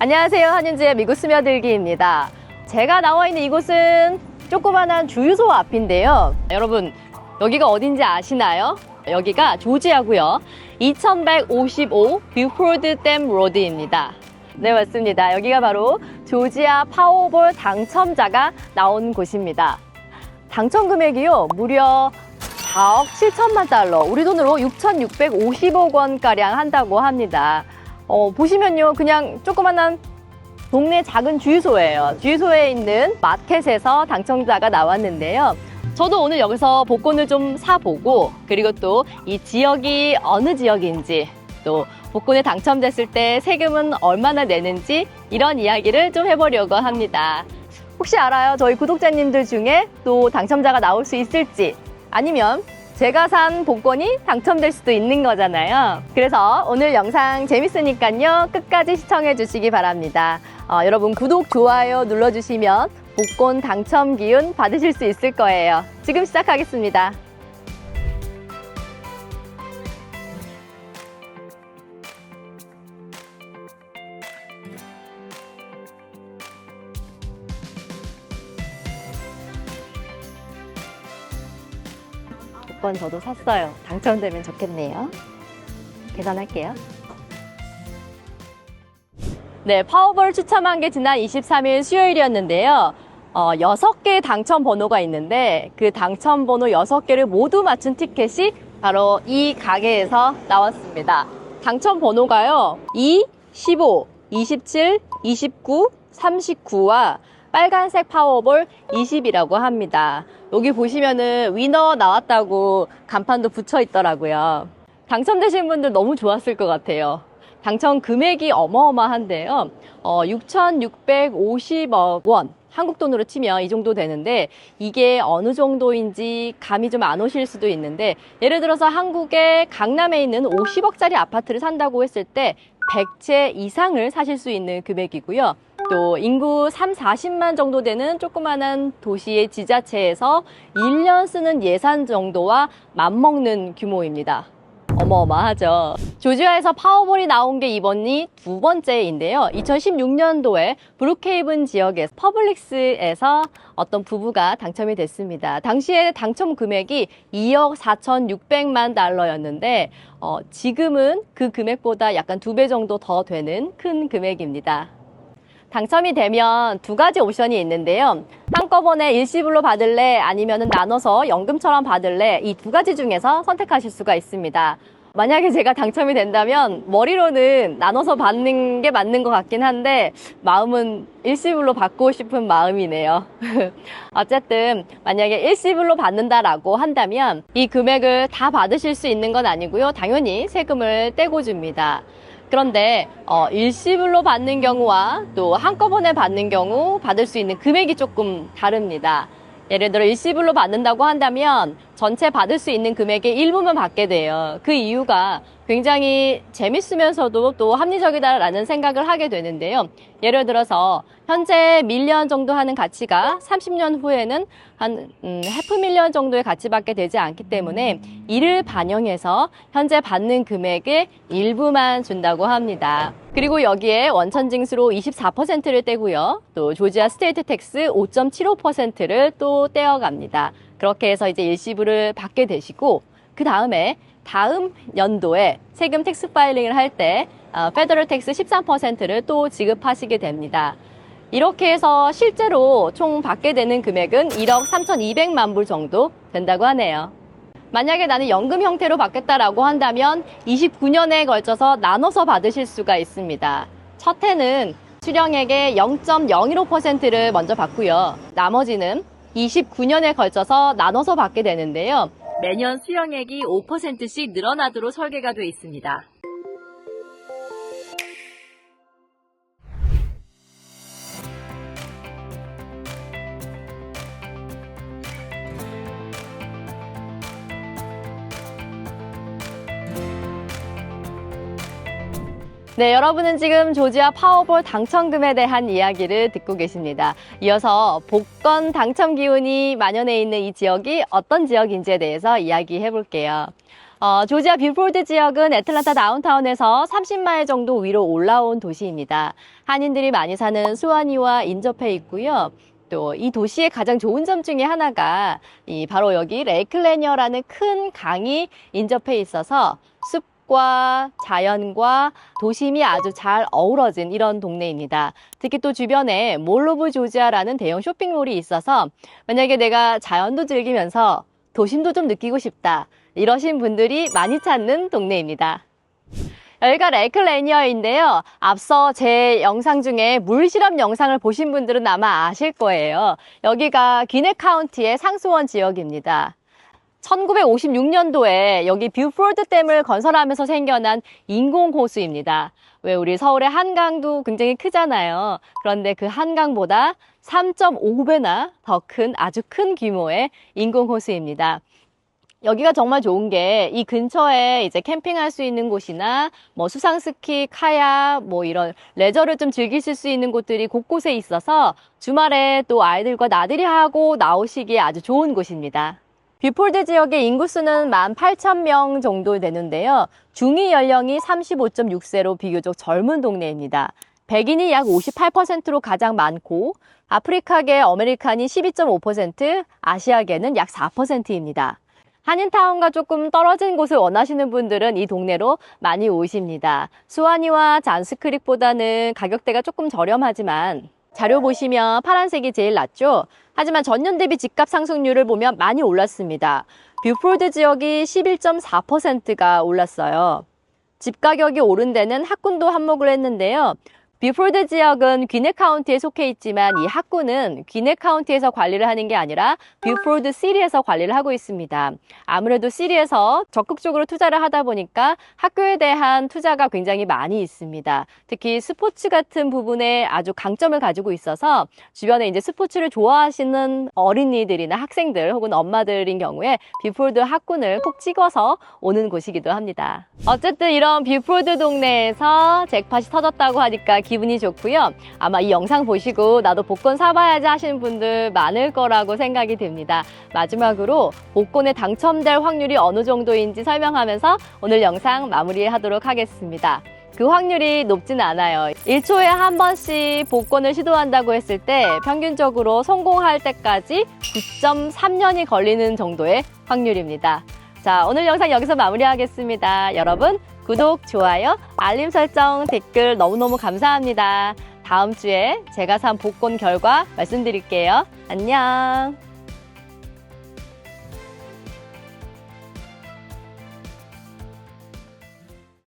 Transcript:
안녕하세요. 한윤주의 미국 스며들기입니다. 제가 나와 있는 이곳은 조그만한 주유소 앞인데요. 여러분, 여기가 어딘지 아시나요? 여기가 조지아고요. 2155 뷰포드 댐 로드입니다. 네, 맞습니다. 여기가 바로 조지아 파워볼 당첨자가 나온 곳입니다. 당첨 금액이요, 무려 4억 7천만 달러, 우리 돈으로 6,650억 원가량 한다고 합니다. 보시면요, 그냥 조그만한 동네 작은 주유소예요. 주유소에 있는 마켓에서 당첨자가 나왔는데요. 저도 오늘 여기서 복권을 좀 사보고, 그리고 또 이 지역이 어느 지역인지, 또 복권에 당첨됐을 때 세금은 얼마나 내는지 이런 이야기를 좀 해보려고 합니다. 혹시 알아요? 저희 구독자님들 중에 또 당첨자가 나올 수 있을지, 아니면 제가 산 복권이 당첨될 수도 있는 거잖아요. 그래서 오늘 영상 재밌으니까요, 끝까지 시청해 주시기 바랍니다. 여러분 구독, 좋아요 눌러주시면 복권 당첨 기운 받으실 수 있을 거예요. 지금 시작하겠습니다. 복권 저도 샀어요. 당첨되면 좋겠네요. 계산할게요. 네, 파워볼 추첨한 게 지난 23일 수요일이었는데요. 6개의 당첨 번호가 있는데 그 당첨 번호 6개를 모두 맞춘 티켓이 바로 이 가게에서 나왔습니다. 당첨 번호가요, 2, 15, 27, 29, 39와 빨간색 파워볼 20이라고 합니다. 여기 보시면은 위너 나왔다고 간판도 붙여 있더라고요. 당첨되신 분들 너무 좋았을 것 같아요. 당첨 금액이 어마어마한데요. 6,650억 원. 한국 돈으로 치면 이 정도 되는데, 이게 어느 정도인지 감이 좀 안 오실 수도 있는데, 예를 들어서 한국의 강남에 있는 50억짜리 아파트를 산다고 했을 때 100채 이상을 사실 수 있는 금액이고요. 또 인구 3, 40만 정도 되는 조그마한 도시의 지자체에서 1년 쓰는 예산 정도와 맞먹는 규모입니다. 어마어마하죠. 조지아에서 파워볼이 나온 게 이번이 두 번째인데요. 2016년도에 브룩헤이븐 지역의 퍼블릭스에서 어떤 부부가 당첨이 됐습니다. 당시에 당첨 금액이 2억 4,600만 달러였는데 지금은 그 금액보다 약간 2배 정도 더 되는 큰 금액입니다. 당첨이 되면 두 가지 옵션이 있는데요. 한꺼번에 일시불로 받을래, 아니면 나눠서 연금처럼 받을래, 이 두 가지 중에서 선택하실 수가 있습니다. 만약에 제가 당첨이 된다면 머리로는 나눠서 받는 게 맞는 것 같긴 한데 마음은 일시불로 받고 싶은 마음이네요. 어쨌든 만약에 일시불로 받는다라고 한다면 이 금액을 다 받으실 수 있는 건 아니고요. 당연히 세금을 떼고 줍니다. 그런데 일시불로 받는 경우와 또 한꺼번에 받는 경우 받을 수 있는 금액이 조금 다릅니다. 예를 들어 일시불로 받는다고 한다면 전체 받을 수 있는 금액의 일부만 받게 돼요. 그 이유가 굉장히 재밌으면서도 또 합리적이다라는 생각을 하게 되는데요. 예를 들어서 현재 밀리언 정도 하는 가치가 30년 후에는 한 $500,000 정도의 가치밖에 되지 않기 때문에 이를 반영해서 현재 받는 금액의 일부만 준다고 합니다. 그리고 여기에 원천징수로 24%를 떼고요. 또 조지아 스테이트 텍스 5.75%를 또 떼어갑니다. 그렇게 해서 이제 일시불을 받게 되시고, 그 다음에 다음 연도에 세금 텍스 파일링을 할 때 페더럴 텍스 13%를 또 지급하시게 됩니다. 이렇게 해서 실제로 총 받게 되는 금액은 1억 3,200만 불 정도 된다고 하네요. 만약에 나는 연금 형태로 받겠다라고 한다면 29년에 걸쳐서 나눠서 받으실 수가 있습니다. 첫 해는 수령액의 0.015%를 먼저 받고요. 나머지는 29년에 걸쳐서 나눠서 받게 되는데요. 매년 수령액이 5%씩 늘어나도록 설계가 되어 있습니다. 네, 여러분은 지금 조지아 파워볼 당첨금에 대한 이야기를 듣고 계십니다. 이어서 복권 당첨 기운이 만연해 있는 이 지역이 어떤 지역인지에 대해서 이야기해 볼게요. 조지아 뷰포드 지역은 애틀랜타 다운타운에서 30마일 정도 위로 올라온 도시입니다. 한인들이 많이 사는 수완이와 인접해 있고요. 또 이 도시의 가장 좋은 점 중에 하나가 바로 여기 레이크 레니어라는 큰 강이 인접해 있어서 숲과 자연과 도심이 아주 잘 어우러진 이런 동네입니다. 특히 또 주변에 몰 오브 조지아라는 대형 쇼핑몰이 있어서 만약에 내가 자연도 즐기면서 도심도 좀 느끼고 싶다, 이러신 분들이 많이 찾는 동네입니다. 여기가 레이크 레니어인데요. 앞서 제 영상 중에 물실험 영상을 보신 분들은 아마 아실 거예요. 여기가 귀네 카운티의 상수원 지역입니다. 1956년도에 여기 뷰포드 댐을 건설하면서 생겨난 인공호수입니다. 왜 우리 서울의 한강도 굉장히 크잖아요. 그런데 그 한강보다 3.5배나 더 큰 아주 큰 규모의 인공호수입니다. 여기가 정말 좋은 게 이 근처에 이제 캠핑할 수 있는 곳이나 뭐 수상 스키, 카약, 뭐 이런 레저를 좀 즐기실 수 있는 곳들이 곳곳에 있어서 주말에 또 아이들과 나들이 하고 나오시기에 아주 좋은 곳입니다. 뷰폴드 지역의 인구수는 18,000명 정도 되는데요. 중위 연령이 35.6세로 비교적 젊은 동네입니다. 백인이 약 58%로 가장 많고 아프리카계 어메리칸이 12.5%, 아시아계는 약 4%입니다. 한인타운과 조금 떨어진 곳을 원하시는 분들은 이 동네로 많이 오십니다. 수완이와 잔스크릭보다는 가격대가 조금 저렴하지만 자료 보시면 파란색이 제일 낮죠? 하지만 전년 대비 집값 상승률을 보면 많이 올랐습니다. 뷰포드 지역이 11.4%가 올랐어요. 집 가격이 오른 데는 학군도 한몫을 했는데요. 뷰포드 지역은 귀네 카운티에 속해 있지만 이 학군은 귀네 카운티에서 관리를 하는 게 아니라 뷰포드 시리에서 관리를 하고 있습니다. 아무래도 시리에서 적극적으로 투자를 하다 보니까 학교에 대한 투자가 굉장히 많이 있습니다. 특히 스포츠 같은 부분에 아주 강점을 가지고 있어서 주변에 이제 스포츠를 좋아하시는 어린이들이나 학생들 혹은 엄마들인 경우에 뷰포드 학군을 콕 찍어서 오는 곳이기도 합니다. 어쨌든 이런 뷰포드 동네에서 잭팟이 터졌다고 하니까 기분이 좋고요. 아마 이 영상 보시고 나도 복권 사봐야지 하시는 분들 많을 거라고 생각이 듭니다. 마지막으로 복권에 당첨될 확률이 어느 정도인지 설명하면서 오늘 영상 마무리하도록 하겠습니다. 그 확률이 높지는 않아요. 1초에 한 번씩 복권을 시도한다고 했을 때 평균적으로 성공할 때까지 9.3년이 걸리는 정도의 확률입니다. 자, 오늘 영상 여기서 마무리하겠습니다. 여러분, 구독, 좋아요, 알림 설정, 댓글 너무너무 감사합니다. 다음 주에 제가 산 복권 결과 말씀드릴게요. 안녕.